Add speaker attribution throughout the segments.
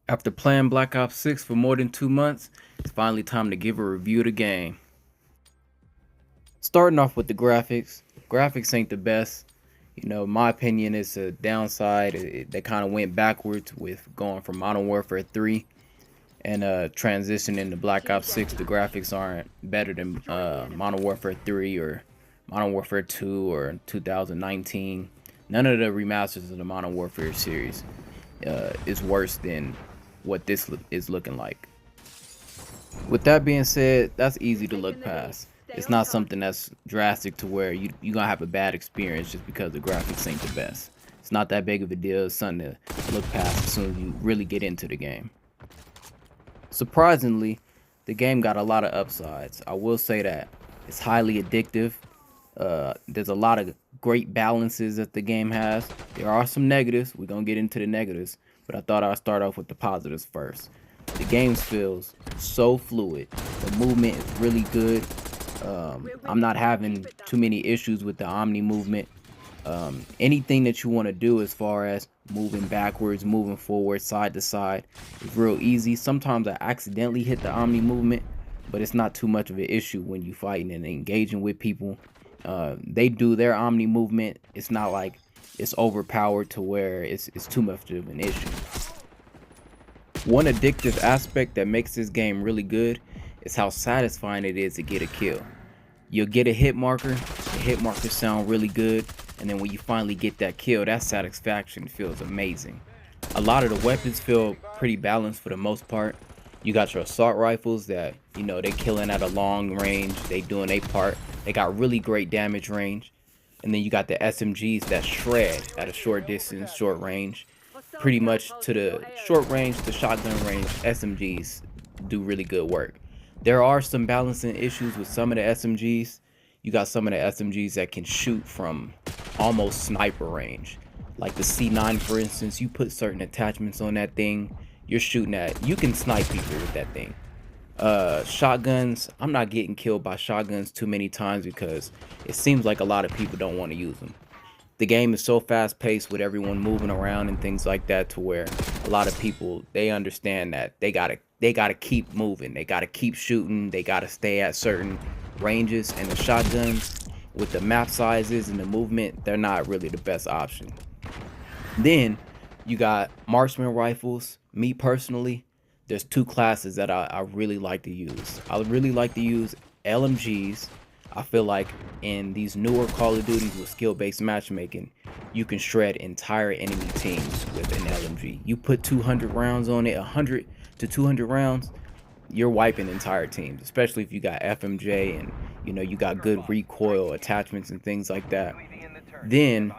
Speaker 1: After playing Black Ops 6 for more than 2 months, it's finally time to give a review of the game. Starting off with the graphics. Graphics ain't the best. You know, my opinion is a downside. They kind of went backwards with going from Modern Warfare 3 and transitioning to Black Ops 6. The graphics aren't better than Modern Warfare 3 or Modern Warfare 2 or 2019. None of the remasters of the Modern Warfare series is worse than what this is looking like. With that being said, that's easy to look past. It's not something that's drastic to where you're gonna have a bad experience just because the graphics ain't the best. It's not that big of a deal. It's something to look past as soon as you really get into the game. Surprisingly, the game got a lot of upsides. I will say that it's highly addictive. There's a lot of great balances that the game has. There are some negatives. We're gonna get into the negatives, but I thought I'd start off with the positives first. The game feels so fluid. The movement is really good. I'm not having too many issues with the Omni movement. Anything that you want to do as far as moving backwards, moving forward, side to side, is real easy. Sometimes I accidentally hit the Omni movement, but it's not too much of an issue when you fighting and engaging with people. They do their Omni movement. It's not like it's overpowered to where it's too much of an issue. One addictive aspect that makes this game really good is how satisfying it is to get a kill. You'll get a hit marker, the hit markers sound really good, and then when you finally get that kill, that satisfaction feels amazing. A lot of the weapons feel pretty balanced for the most part. You got your assault rifles that, you know, they killing at a long range, they doing their part. They got really great damage range. And then you got the SMGs that shred at a short distance, short range. Pretty much to the short range to shotgun range, SMGs do really good work. There are some balancing issues with some of the SMGs. You got some of the SMGs that can shoot from almost sniper range. Like the C9, for instance, you put certain attachments on that thing, you're shooting at, you can snipe people with that thing. Shotguns, I'm not getting killed by shotguns too many times because it seems like a lot of people don't want to use them. The game is so fast paced with everyone moving around and things like that to where a lot of people, they understand that they gotta keep moving, they gotta keep shooting, they gotta stay at certain ranges, and the shotguns with the map sizes and the movement, they're not really the best option. Then you got marksman rifles. Me personally, there's two classes that I really like to use. I really like to use LMGs. I feel like in these newer Call of Duties with skill-based matchmaking, you can shred entire enemy teams with an LMG. You put 200 rounds on it, 100 to 200 rounds, you're wiping entire teams, especially if you got FMJ and, you know, you got good recoil attachments and things like that. Then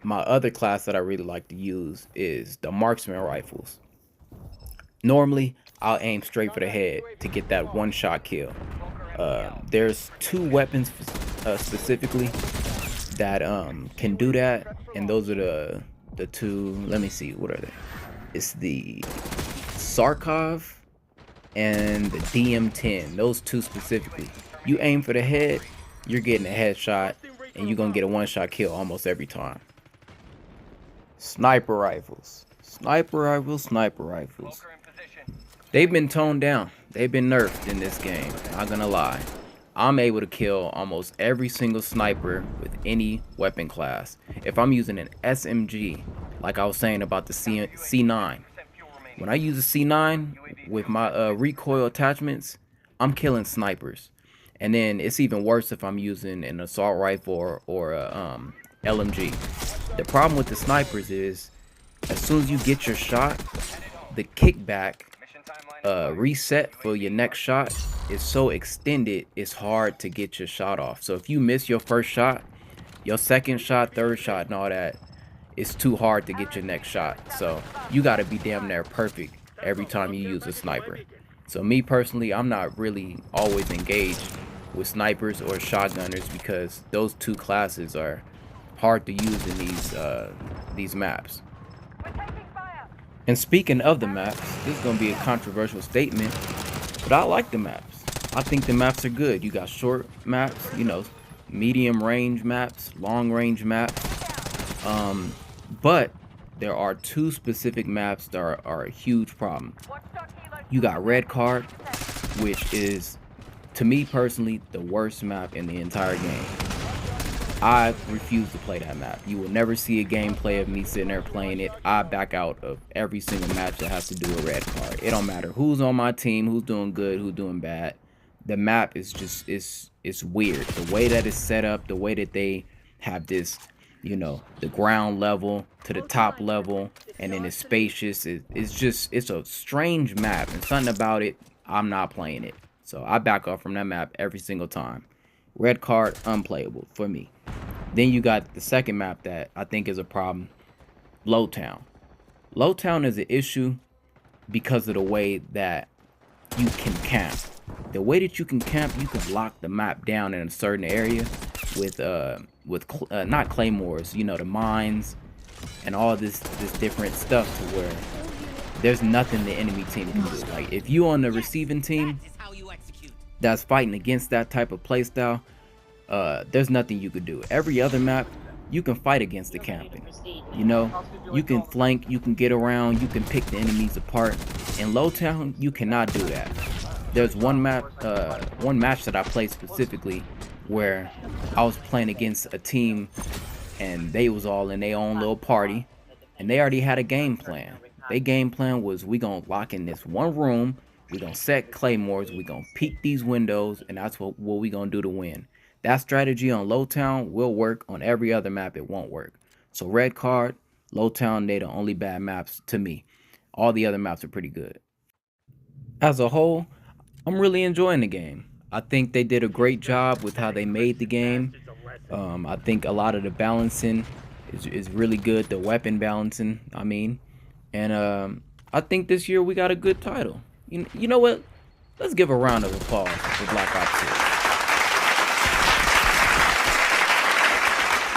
Speaker 1: my other class that I really like to use is the marksman rifles. Normally, I'll aim straight for the head to get that one-shot kill. There's two weapons specifically that can do that, and those are the two. Let me see, what are they? It's the Sarkov and the DM10. Those two specifically. You aim for the head, you're getting a headshot, and you're gonna get a one-shot kill almost every time. Sniper rifles. Sniper rifles, sniper rifles. They've been toned down. They've been nerfed in this game. Not gonna lie. I'm able to kill almost every single sniper with any weapon class. If I'm using an SMG, like I was saying about the C9, when I use a C9 with my recoil attachments, I'm killing snipers. And then it's even worse if I'm using an assault rifle or a LMG. The problem with the snipers is, as soon as you get your shot, the kickback reset for your next shot is so extended, it's hard to get your shot off. So if you miss your first shot, your second shot, third shot, and all that, it's too hard to get your next shot. So you got to be damn near perfect every time you use a sniper. So me personally, I'm not really always engaged with snipers or shotgunners because those two classes are hard to use in these maps. And speaking of the maps, this is going to be a controversial statement, but I like the maps. I think the maps are good. You got short maps, you know, medium range maps, long range maps. But there are two specific maps that are a huge problem. You got Red Card, which is, to me personally, the worst map in the entire game. I refuse to play that map. You will never see a gameplay of me sitting there playing it. I back out of every single match that has to do with Red Card. It don't matter who's on my team, who's doing good, who's doing bad. The map is just, it's weird. The way that it's set up, the way that they have this, you know, the ground level to the top level, and then it's spacious. It's a strange map, and something about it, I'm not playing it. So I back off from that map every single time. Red Card, unplayable for me. Then you got the second map that I think is a problem, Lowtown. Lowtown is an issue because of the way that you can camp. The way that you can camp, you can lock the map down in a certain area with not claymores, you know, the mines and all this different stuff, to where there's nothing the enemy team can do. Like, if you on the receiving team that's fighting against that type of playstyle, there's nothing you could do. Every other map, you can fight against the camping. You know, you can flank, you can get around, you can pick the enemies apart. In Lowtown, you cannot do that. There's one match that I played specifically where I was playing against a team, and they was all in their own little party, and they already had a game plan. Their game plan was, we gonna lock in this one room, we gonna set claymores, we gonna peek these windows, and that's what we gonna do to win. That strategy on Lowtown will work. On every other map, it won't work. So Red Card, Lowtown, they the only bad maps to me. All the other maps are pretty good. As a whole, I'm really enjoying the game. I think they did a great job with how they made the game. I think a lot of the balancing is really good. The weapon balancing, I mean. And I think this year we got a good title. You know what? Let's give a round of applause for Black Ops 6.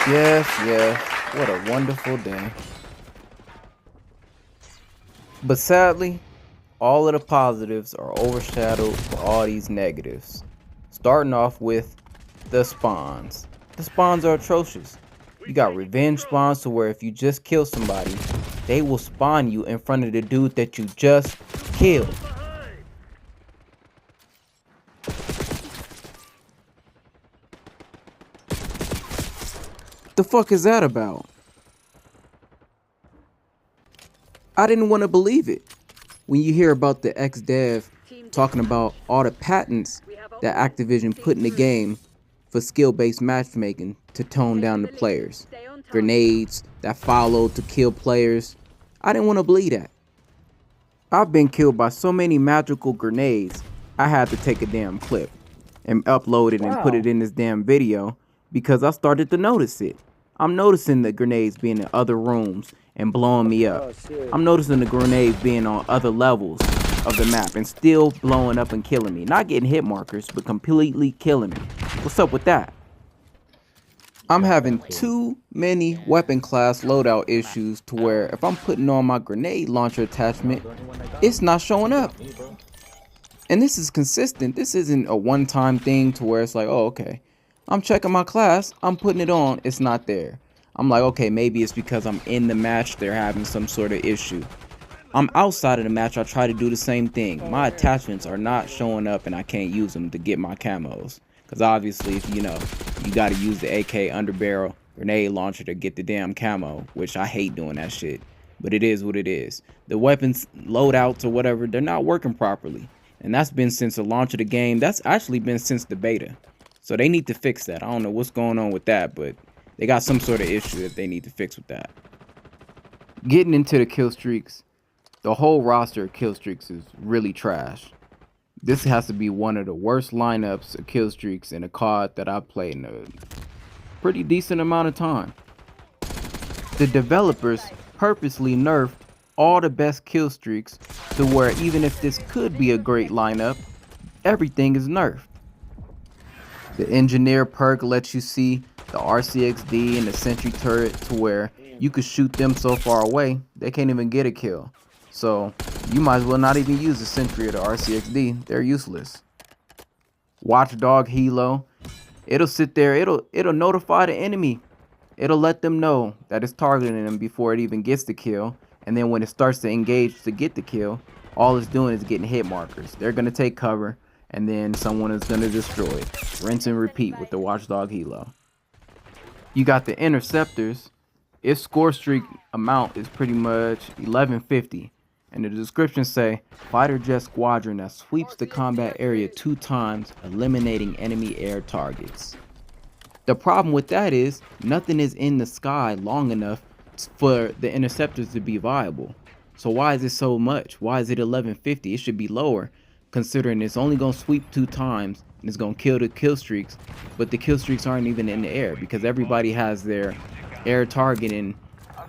Speaker 1: Yes, what a wonderful day. But sadly, all of the positives are overshadowed by all these negatives. Starting off with the spawns. The spawns are atrocious. You got revenge spawns, to where if you just kill somebody, they will spawn you in front of the dude that you just killed. The fuck is that about? I didn't want to believe it. When you hear about the ex-dev talking about all the patents that Activision put in the game for skill-based matchmaking to tone down the players. Grenades that followed to kill players. I didn't want to believe that. I've been killed by so many magical grenades, I had to take a damn clip and upload it and put it in this damn video, because I started to notice it. I'm noticing the grenades being in other rooms and blowing me up. I'm noticing the grenades being on other levels of the map and still blowing up and killing me. Not getting hit markers, but completely killing me. What's up with that? I'm having too many weapon class loadout issues, to where if I'm putting on my grenade launcher attachment, it's not showing up. And this is consistent. This isn't a one-time thing to where it's like, oh, okay, I'm checking my class, I'm putting it on, it's not there. I'm like, okay, maybe it's because I'm in the match, they're having some sort of issue. I'm outside of the match, I try to do the same thing. My attachments are not showing up and I can't use them to get my camos. Because obviously, you know, you got to use the AK underbarrel grenade launcher to get the damn camo, which I hate doing that shit. But it is what it is. The weapons loadouts or whatever, they're not working properly. And that's been since the launch of the game. That's actually been since the beta. So they need to fix that. I don't know what's going on with that, but they got some sort of issue that they need to fix with that. Getting into the kill streaks, the whole roster of kill streaks is really trash. This has to be one of the worst lineups of kill streaks in a COD that I've played in a pretty decent amount of time. The developers purposely nerfed all the best kill streaks to where even if this could be a great lineup, everything is nerfed. The engineer perk lets you see the RCXD and the sentry turret, to where you could shoot them so far away they can't even get a kill. So you might as well not even use the sentry or the RCXD. They're useless. Watchdog Helo, it'll sit there, it'll notify the enemy It'll let them know that it's targeting them before it even gets the kill. And then when it starts to engage to get the kill, all it's doing is getting hit markers. They're going to take cover, and then someone is going to destroy it. Rinse and repeat with the Watchdog Helo. You got the Interceptors. Its score streak amount is pretty much 1150. And the description say, fighter jet squadron that sweeps the combat area 2 times, eliminating enemy air targets. The problem with that is, nothing is in the sky long enough for the Interceptors to be viable. So why is it so much? Why is it 1150? It should be lower, considering it's only going to sweep 2 times, and it's going to kill the kill streaks, but the kill streaks aren't even in the air, because everybody has their air targeting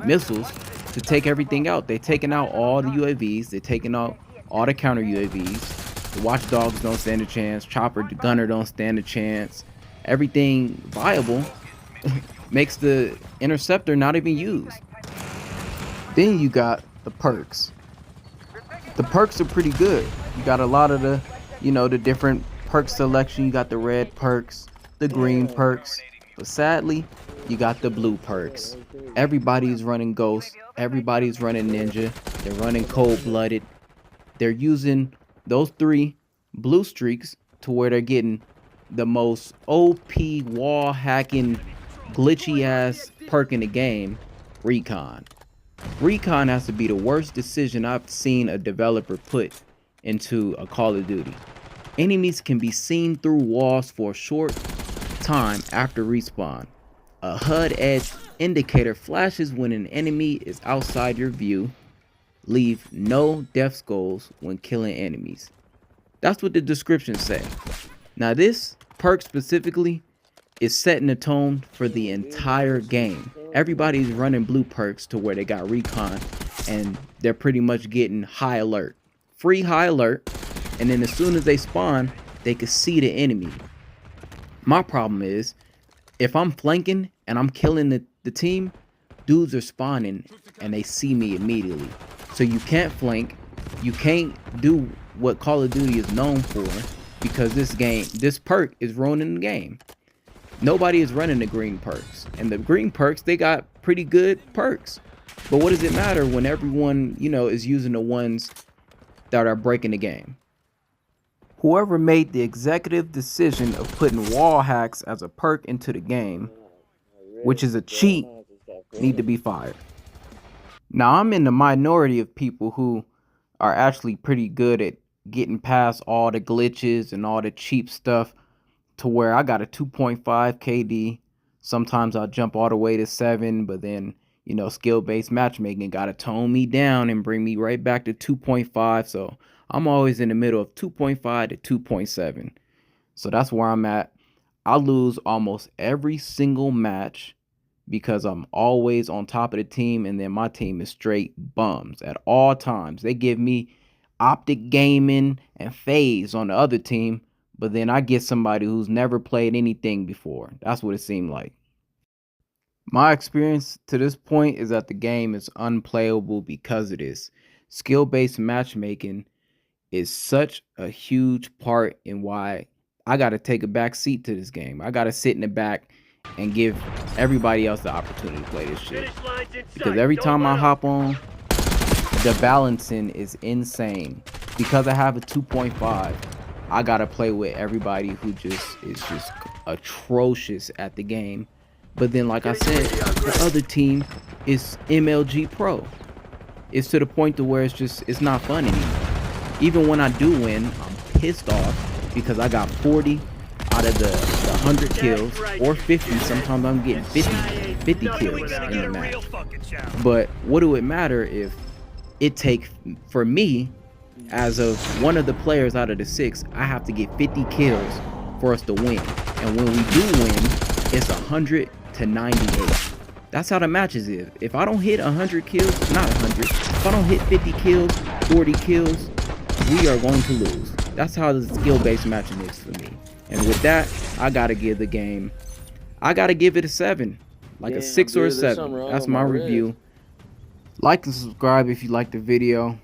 Speaker 1: missiles to take everything out. They're taking out all the UAVs, they're taking out all the counter UAVs. The Watchdogs don't stand a chance, Chopper, the Gunner don't stand a chance. Everything viable makes the Interceptor not even used. Then you got the perks. The perks are pretty good. You got a lot of the, the different perk selection. You got the red perks, the green perks, but sadly, you got the blue perks. Everybody's running Ghost, everybody's running Ninja, they're running Cold-Blooded. They're using those 3 blue streaks to where they're getting the most OP wall hacking glitchy ass perk in the game, Recon. Recon has to be the worst decision I've seen a developer put into a Call of Duty. Enemies can be seen through walls for a short time after respawn. A HUD edge indicator flashes when an enemy is outside your view. Leave no death skulls when killing enemies. That's what the descriptions say. Now this perk specifically is setting the tone for the entire game. Everybody's running blue perks to where they got recon, and they're pretty much getting high alert. Free high alert, and then as soon as they spawn, they can see the enemy. My problem is, if I'm flanking and I'm killing the team, dudes are spawning and they see me immediately. So you can't flank, you can't do what Call of Duty is known for, because this perk is ruining the game. Nobody is running the green perks, and the green perks, they got pretty good perks. But what does it matter when everyone, is using the ones that are breaking the game? Whoever made the executive decision of putting wall hacks as a perk into the game, which is a cheat, need to be fired. Now, I'm in the minority of people who are actually pretty good at getting past all the glitches and all the cheap stuff to where I got a 2.5 KD. Sometimes I'll jump all the way to 7, but then, skill-based matchmaking got to tone me down and bring me right back to 2.5. So I'm always in the middle of 2.5 to 2.7. So that's where I'm at. I lose almost every single match because I'm always on top of the team, and then my team is straight bums at all times. They give me Optic Gaming and FaZe on the other team, but then I get somebody who's never played anything before. That's what it seemed like. My experience to this point is that the game is unplayable because of this. Skill-based matchmaking is such a huge part in why I got to take a back seat to this game. I got to sit in the back and give everybody else the opportunity to play this shit. Because every time I hop on, the balancing is insane. Because I have a 2.5, I got to play with everybody who is just atrocious at the game. But then, like I said, the other team is MLG Pro. It's to the point to where it's not fun anymore. Even when I do win, I'm pissed off because I got 40 out of the 100 kills, or 50. Sometimes I'm getting 50 kills in the match. But what do it matter if it takes, for me, as of one of the players out of the 6, I have to get 50 kills for us to win. And when we do win, it's 100 to 98. That's how the matches is. If I don't hit 100 kills, not 100, if I don't hit 50 kills, 40 kills, we are going to lose. That's how the skill-based matching is for me. And with that, I gotta give the game, I gotta give it a 7, like a 6 or a 7. That's my review. Like and subscribe if you like the video.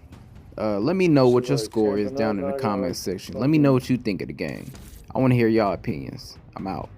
Speaker 1: Let me know what your score is down in the comment section. Let me know what you think of the game. I want to hear y'all opinions. I'm out.